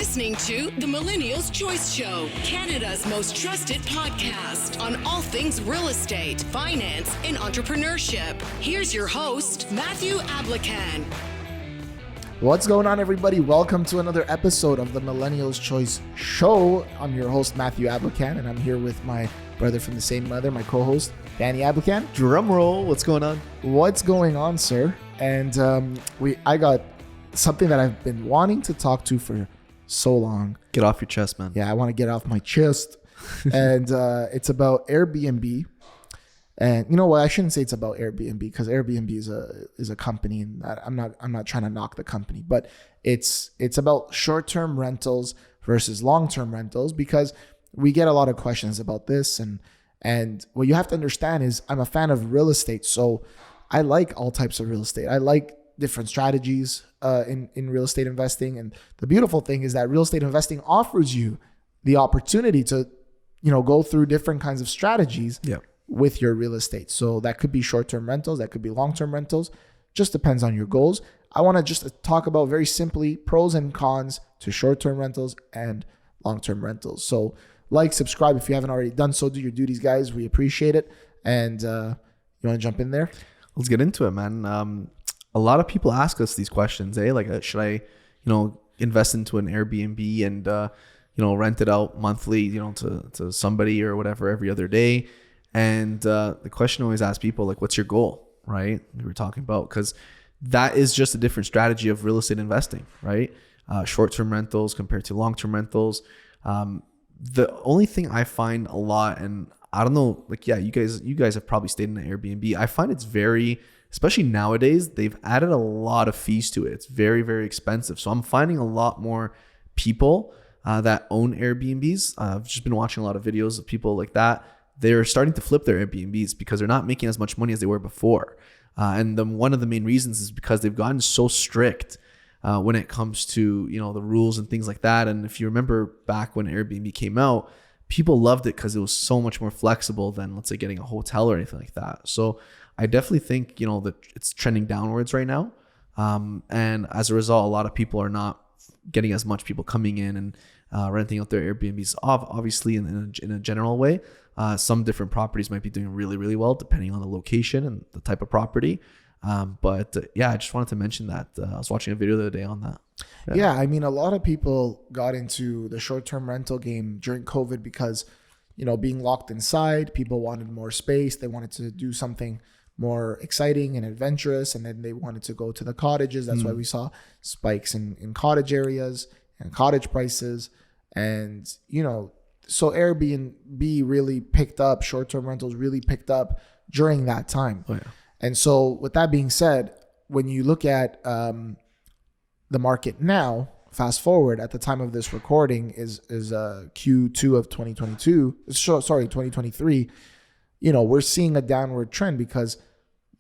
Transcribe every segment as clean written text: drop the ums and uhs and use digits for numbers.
listening to the Millennial's Choice Show, Canada's most trusted podcast on all things real estate, finance, and entrepreneurship. Here's your host, Matthew Ablakan. What's going on, everybody? Welcome to another episode of the Millennial's Choice Show. I'm your host, Matthew Ablakan, and I'm here with my brother from the same mother, my co-host, Danny Ablakan. Drum roll. What's going on? What's going on, sir? And I got something that I've been wanting to talk to for so long. Get off your chest, man. Yeah, I want to get off my chest. And it's about Airbnb. And you know what? I shouldn't say it's about Airbnb because Airbnb is a company, and I'm not trying to knock the company, but it's about short-term rentals versus long-term rentals, because we get a lot of questions about this, and what you have to understand is I'm a fan of real estate, so I like all types of real estate. I like different strategies in real estate investing, and the beautiful thing is that real estate investing offers you the opportunity to, go through different kinds of strategies. Yeah. With your real estate. So that could be short-term rentals, that could be long-term rentals, just depends on your goals. I want to just talk about very simply pros and cons to short-term rentals and long-term rentals. So subscribe if you haven't already done so. Do your duties, guys. We appreciate it. And you want to jump in there? Let's get into it, man. A lot of people ask us these questions, should I, invest into an Airbnb and, rent it out monthly, to somebody or whatever every other day. And the question always asks people, what's your goal, right? We were talking about, because that is just a different strategy of real estate investing, right? Short-term rentals compared to long-term rentals. The only thing I find a lot, and I don't know, you guys have probably stayed in an Airbnb. I find it's very, especially nowadays, they've added a lot of fees to it. It's very, very expensive. So I'm finding a lot more people that own Airbnbs. I've just been watching a lot of videos of people like that. They're starting to flip their Airbnbs because they're not making as much money as they were before. And one of the main reasons is because they've gotten so strict when it comes to, the rules and things like that. And if you remember back when Airbnb came out, people loved it because it was so much more flexible than, let's say, getting a hotel or anything like that. So I definitely think, that it's trending downwards right now. And as a result, a lot of people are not getting as much people coming in and renting out their Airbnbs, obviously in a general way. Some different properties might be doing really, really well depending on the location and the type of property. I just wanted to mention that. I was watching a video the other day on that. Yeah, I mean, a lot of people got into the short-term rental game during COVID because, being locked inside, people wanted more space. They wanted to do something more exciting and adventurous, and then they wanted to go to the cottages. That's why we saw spikes in cottage areas and cottage prices. And, so Airbnb really picked up, short-term rentals really picked up during that time. Oh, yeah. And so with that being said, when you look at the market now, fast forward at the time of this recording is Q2 of 2023, we're seeing a downward trend because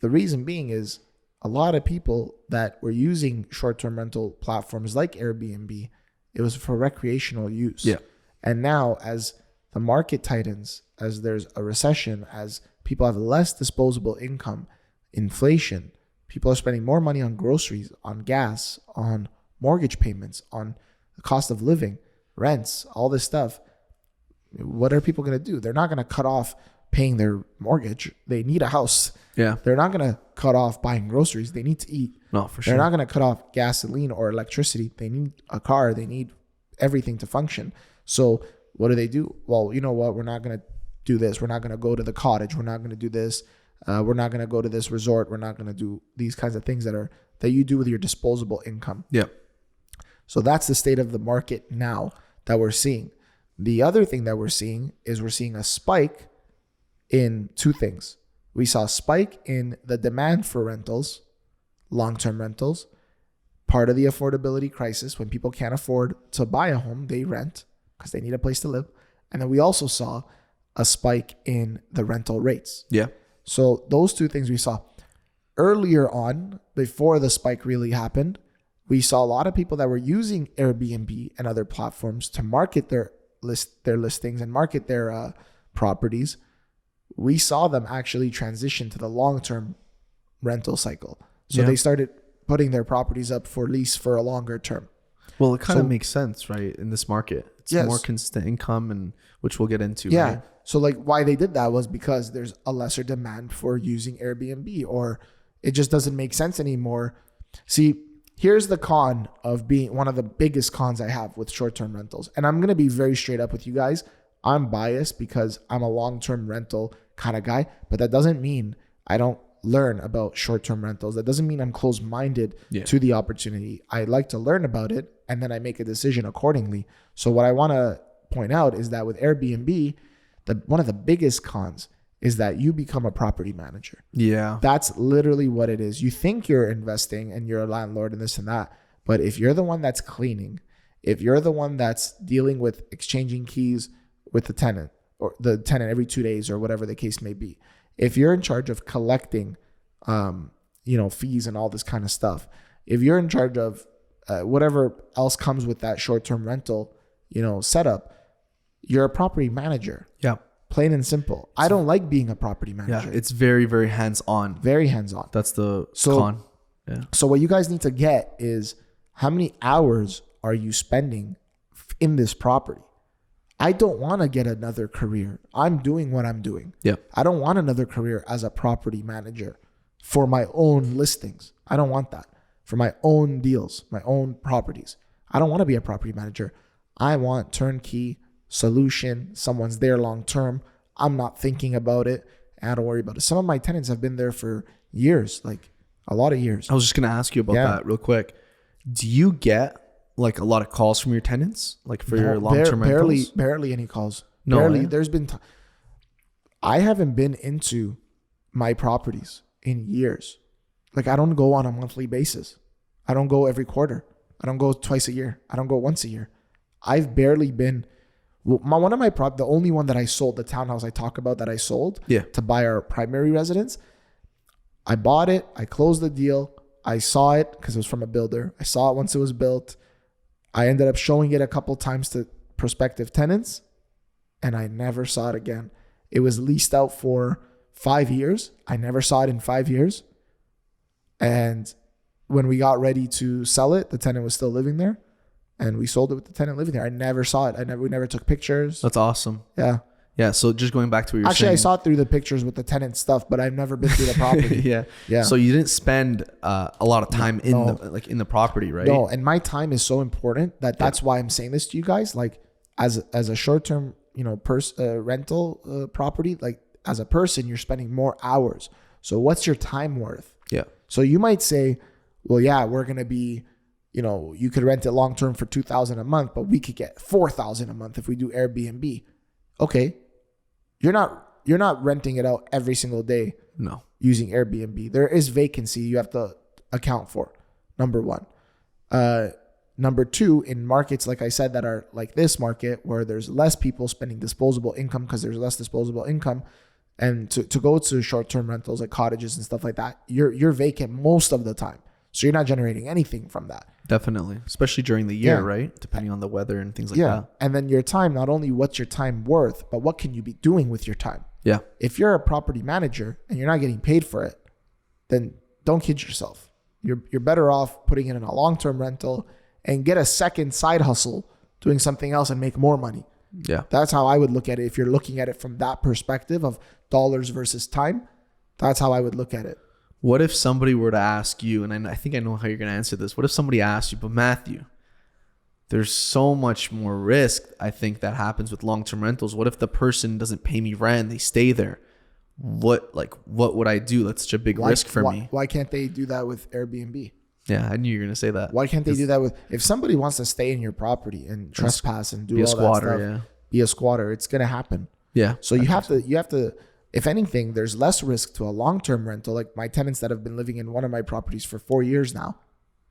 the reason being is a lot of people that were using short-term rental platforms like Airbnb, it was for recreational use. Yeah. And now as the market tightens, as there's a recession, as people have less disposable income, inflation, people are spending more money on groceries, on gas, on mortgage payments, on the cost of living, rents, all this stuff. What are people going to do? They're not going to cut off paying their mortgage. They need a house. Yeah. They're not going to cut off buying groceries. They need to eat. No, for sure. They're not going to cut off gasoline or electricity. They need a car. They need everything to function. So what do? Well, you know what? We're not going to do this. We're not going to go to the cottage. We're not going to do this. We're not going to go to this resort. We're not going to do these kinds of things that you do with your disposable income. Yeah. So that's the state of the market now that we're seeing. The other thing that we're seeing is we're seeing a spike in two things. We saw a spike in the demand for rentals, long-term rentals, part of the affordability crisis. When people can't afford to buy a home, they rent because they need a place to live. And then we also saw a spike in the rental rates. Yeah. So those two things we saw. Earlier on, before the spike really happened, we saw a lot of people that were using Airbnb and other platforms to market their listings and market their properties. We saw them actually transition to the long-term rental cycle. So they started putting their properties up for lease for a longer term. Well, it kind of makes sense, right? In this market, it's Yes. more consistent income, and which we'll get into. Yeah. Right? So like why they did that was because there's a lesser demand for using Airbnb, or it just doesn't make sense anymore. See, here's the con of being one of the biggest cons I have with short-term rentals. And I'm going to be very straight up with you guys. I'm biased because I'm a long-term rental kind of guy, but that doesn't mean I don't learn about short-term rentals. That doesn't mean I'm closed-minded to the opportunity. I like to learn about it, and then I make a decision accordingly. So what I want to point out is that with Airbnb, one of the biggest cons is that you become a property manager. Yeah. That's literally what it is. You think you're investing and you're a landlord and this and that, but if you're the one that's cleaning, if you're the one that's dealing with exchanging keys with the tenant or the tenant every 2 days or whatever the case may be, if you're in charge of collecting, fees and all this kind of stuff, if you're in charge of whatever else comes with that short-term rental, setup, you're a property manager. Yeah. Plain and simple. I don't like being a property manager. Yeah. It's very, very hands-on. Very hands-on. That's the con. Yeah. So what you guys need to get is how many hours are you spending in this property? I don't want to get another career. I'm doing what I'm doing. Yeah. I don't want another career as a property manager for my own listings. I don't want that. For my own deals, my own properties. I don't want to be a property manager. I want turnkey solution. Someone's there long term. I'm not thinking about it. And I don't worry about it. Some of my tenants have been there for years, like a lot of years. I was just going to ask you about that real quick. Do you get like a lot of calls from your tenants, like for your long-term rentals? Barely any calls. No, barely. yeah? There's been I haven't been into my properties in years. Like I don't go on a monthly basis. I don't go every quarter. I don't go twice a year. I don't go once a year. I've barely been. The only one that I sold, the townhouse I talk about that I sold to buy our primary residence. I bought it. I closed the deal. I saw it because it was from a builder. I saw it once it was built. I ended up showing it a couple times to prospective tenants, and I never saw it again. It was leased out for 5 years. I never saw it in 5 years. And when we got ready to sell it, the tenant was still living there, and we sold it with the tenant living there. I never saw it. We never took pictures. That's awesome. Yeah. Yeah. So just going back to what you were saying. Actually, I saw it through the pictures with the tenant stuff, but I've never been through the property. Yeah. So you didn't spend a lot of time in the property, right? No. And my time is so important that's why I'm saying this to you guys. Like as a short-term, rental property, like as a person, you're spending more hours. So what's your time worth? Yeah. So you might say, well, yeah, we're going to be, you could rent it long-term for $2,000 a month, but we could get $4,000 a month if we do Airbnb. Okay. You're not renting it out every single day. No. Using Airbnb. There is vacancy you have to account for. Number one. Number two, in markets, like I said, that are like this market where there's less people spending disposable income because there's less disposable income, and to go to short-term rentals like cottages and stuff like that, you're vacant most of the time. So you're not generating anything from that. Definitely. Especially during the year, right? Depending on the weather and things like that. And then your time, not only what's your time worth, but what can you be doing with your time? Yeah. If you're a property manager and you're not getting paid for it, then don't kid yourself. You're better off putting it in a long-term rental and get a second side hustle doing something else and make more money. Yeah. That's how I would look at it. If you're looking at it from that perspective of dollars versus time, that's how I would look at it. What if somebody were to ask you, and I think I know how you're going to answer this. What if somebody asked you, but Matthew, there's so much more risk, I think, that happens with long-term rentals. What if the person doesn't pay me rent? They stay there. What would I do? That's such a big risk for me. Why can't they do that with Airbnb? Yeah, I knew you were going to say that. Why can't they do that if somebody wants to stay in your property and trespass and do all squatter, that stuff, be a squatter, it's going to happen. Yeah. So you have to, if anything, there's less risk to a long-term rental. Like my tenants that have been living in one of my properties for 4 years now,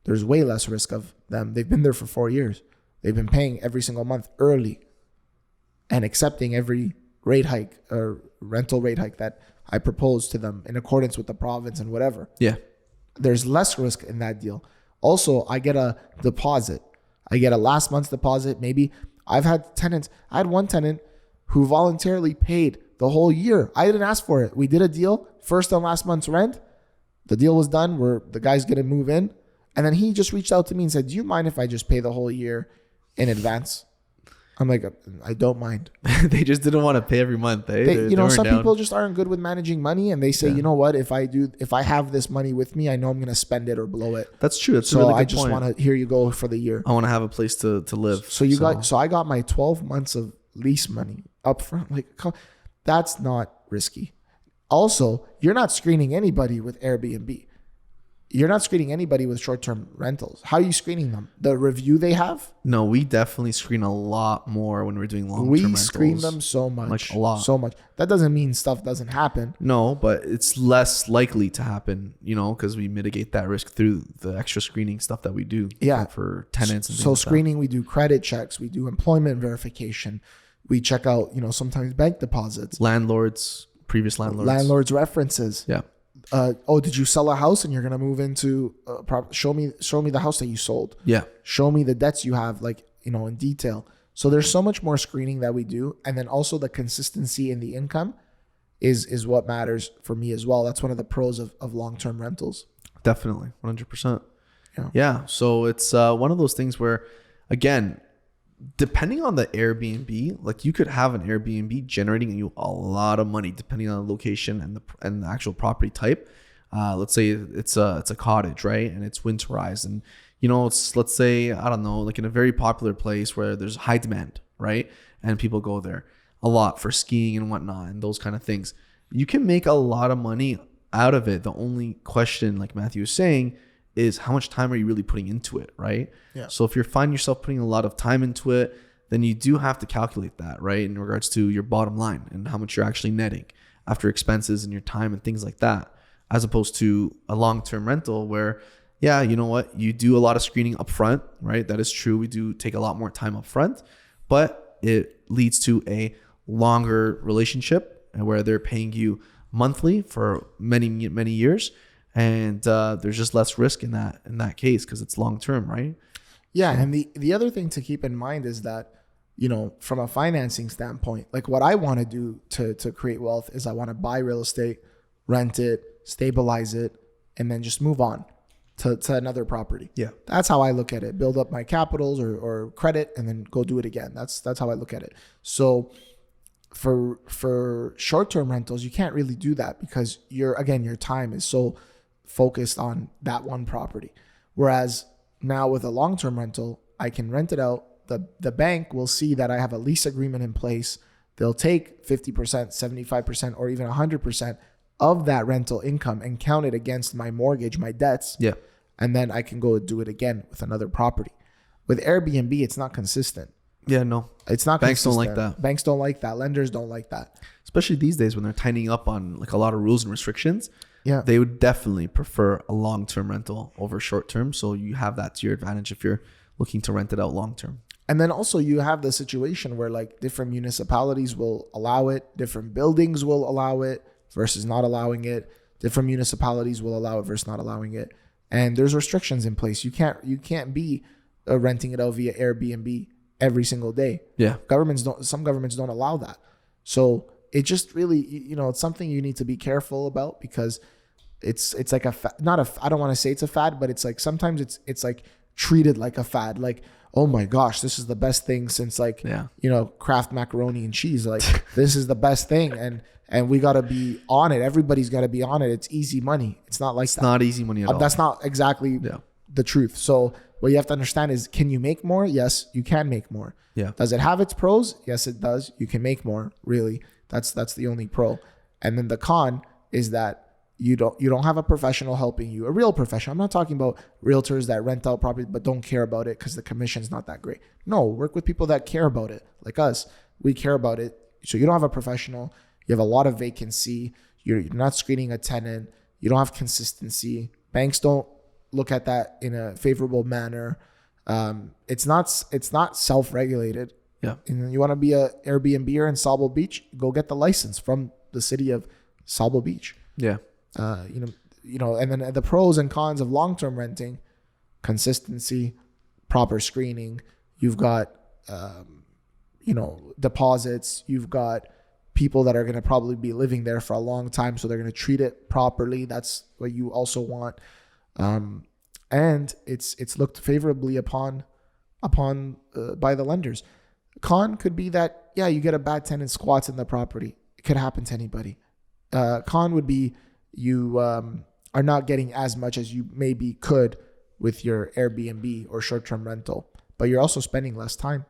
there's way less risk of them. They've been there for 4 years. They've been paying every single month early and accepting every rate hike or rental rate hike that I propose to them in accordance with the province and whatever. Yeah. There's less risk in that deal. Also, I get a deposit. I get a last month's deposit. Maybe I had one tenant who voluntarily paid the whole year. I didn't ask for it. We did a deal, first and last month's rent. The deal was done where the guy's going to move in. And then he just reached out to me and said, do you mind if I just pay the whole year in advance? I'm like, I don't mind. They just didn't want to pay every month. Some people just aren't good with managing money, and they say, you know what, if I have this money with me, I know I'm going to spend it or blow it. That's true. That's so a really good I just point. want to, here you go for the year. I want to have a place to live. So I got my 12 months of lease money up front. Like, that's not risky. Also, you're not screening anybody with Airbnb. You're not screening anybody with short-term rentals. How are you screening them? The review they have? No, we definitely screen a lot more when we're doing long-term rentals. We screen them so much. Like a lot. So much. That doesn't mean stuff doesn't happen. No, but it's less likely to happen, because we mitigate that risk through the extra screening stuff that we do for tenants and things like screening, we do credit checks. We do employment verification. We check out, sometimes bank deposits. Previous landlords. Landlords' references. Yeah. Did you sell a house and you're gonna move into? Show me the house that you sold. Yeah. Show me the debts you have, in detail. So there's so much more screening that we do, and then also the consistency in the income is what matters for me as well. That's one of the pros of long-term rentals. Definitely, 100%. Yeah. So it's one of those things where, again, depending on the Airbnb, like you could have an Airbnb generating you a lot of money depending on the location and the actual property type. Let's say it's a cottage, right? And it's winterized, and let's say, I don't know, like in a very popular place where there's high demand, right? And people go there a lot for skiing and whatnot and those kind of things. You can make a lot of money out of it. The only question, like Matthew was saying, is how much time are you really putting into it, right? Yeah. So if you're finding yourself putting a lot of time into it, then you do have to calculate that, right? In regards to your bottom line and how much you're actually netting after expenses and your time and things like that, as opposed to a long-term rental where, yeah, you know what? You do a lot of screening up front, right? That is true. We do take a lot more time up front, but it leads to a longer relationship where they're paying you monthly for many, many years. And there's just less risk in that case because it's long term, right? Yeah, and the other thing to keep in mind is that, from a financing standpoint, like what I want to do to create wealth is I want to buy real estate, rent it, stabilize it, and then just move on to another property. Yeah, that's how I look at it. Build up my capitals or credit, and then go do it again. That's how I look at it. So for short-term rentals, you can't really do that because your time is so focused on that one property. Whereas now with a long-term rental, I can rent it out. The bank will see that I have a lease agreement in place. They'll take 50%, 75%, or even 100% of that rental income and count it against my mortgage, my debts. Yeah. And then I can go do it again with another property. With Airbnb, it's not consistent. Yeah, no. It's not Banks consistent. don't like that. Banks don't like that. Lenders don't like that. Especially these days when they're tightening up on like a lot of rules and restrictions. Yeah. They would definitely prefer a long-term rental over short-term. So you have that to your advantage if you're looking to rent it out long-term. And then also you have the situation where like different municipalities will allow it, different buildings will allow it versus not allowing it. Different municipalities will allow it versus not allowing it. And there's restrictions in place. You can't be renting it out via Airbnb every single day. Yeah. Some governments don't allow that. So it just really, it's something you need to be careful about because it's like I don't want to say it's a fad, but it's like sometimes it's like treated like a fad. Like, oh my gosh, this is the best thing since Kraft macaroni and cheese. Like this is the best thing. And we got to be on it. Everybody's got to be on it. It's easy money. It's not like it's not easy money at all. That's not exactly the truth. So what you have to understand is, can you make more? Yes, you can make more. Yeah. Does it have its pros? Yes, it does. You can make more. Really, that's the only pro. And then the con is that you don't have a professional helping you, a real professional. I'm not talking about realtors that rent out property but don't care about it because the commission's not that great. No, work with people that care about it, like us. We care about it. So you don't have a professional. You have a lot of vacancy. You're not screening a tenant. You don't have consistency. Banks don't look at that in a favorable manner. It's not self-regulated. Yeah. And you want to be a Airbnb in Sauble Beach, go get the license from the city of Sauble Beach. Yeah. And then the pros and cons of long-term renting: consistency, proper screening. You've got, deposits. You've got people that are going to probably be living there for a long time, so they're going to treat it properly. That's what you also want. And and it's looked favorably upon by the lenders. Con could be that, yeah, you get a bad tenant squats in the property. It could happen to anybody. Con would be you are not getting as much as you maybe could with your Airbnb or short-term rental, but you're also spending less time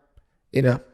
in it.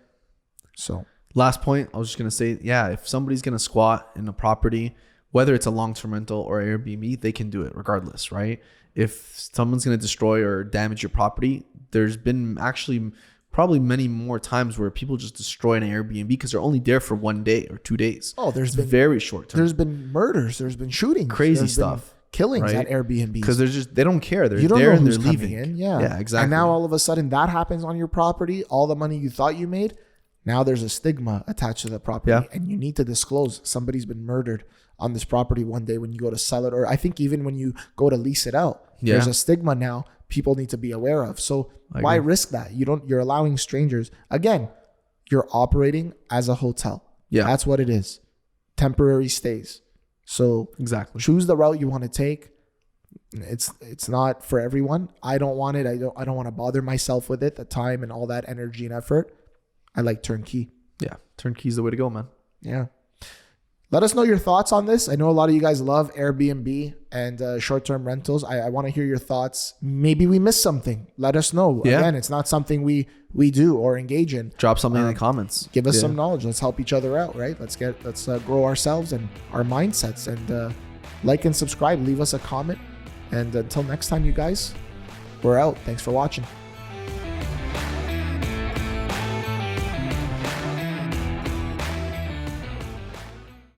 So last point, I was just going to say, yeah, if somebody's going to squat in a property, whether it's a long-term rental or Airbnb, they can do it regardless, right? If someone's going to destroy or damage your property, there's been actually probably many more times where people just destroy an Airbnb because they're only there for 1 day or 2 days. Oh, there's been very short term. There's been murders. There's been shootings. Crazy stuff. Killings right? at Airbnbs. Because they don't care. They're you don't there know and who's they're coming leaving. in. Yeah, exactly. And now all of a sudden that happens on your property. All the money you thought you made, now there's a stigma attached to the property, and you need to disclose somebody's been murdered on this property one day when you go to sell it, or I think even when you go to lease it out. There's a stigma now people need to be aware of. So why risk that? You're allowing strangers. Again, you're operating as a hotel. Yeah, that's what it is. Temporary stays. So exactly, choose the route you want to take. It's not for everyone. I don't want it. I don't want to bother myself with it, the time and all that energy and effort. I like turnkey. Yeah, turnkey is the way to go, man. Yeah. Let us know your thoughts on this. I know a lot of you guys love Airbnb and short-term rentals. I want to hear your thoughts. Maybe we missed something. Let us know. Yeah. Again, it's not something we do or engage in. Drop something in the comments. Give us some knowledge. Let's help each other out, right? Let's grow ourselves and our mindsets. And like and subscribe. Leave us a comment. And until next time, you guys, we're out. Thanks for watching.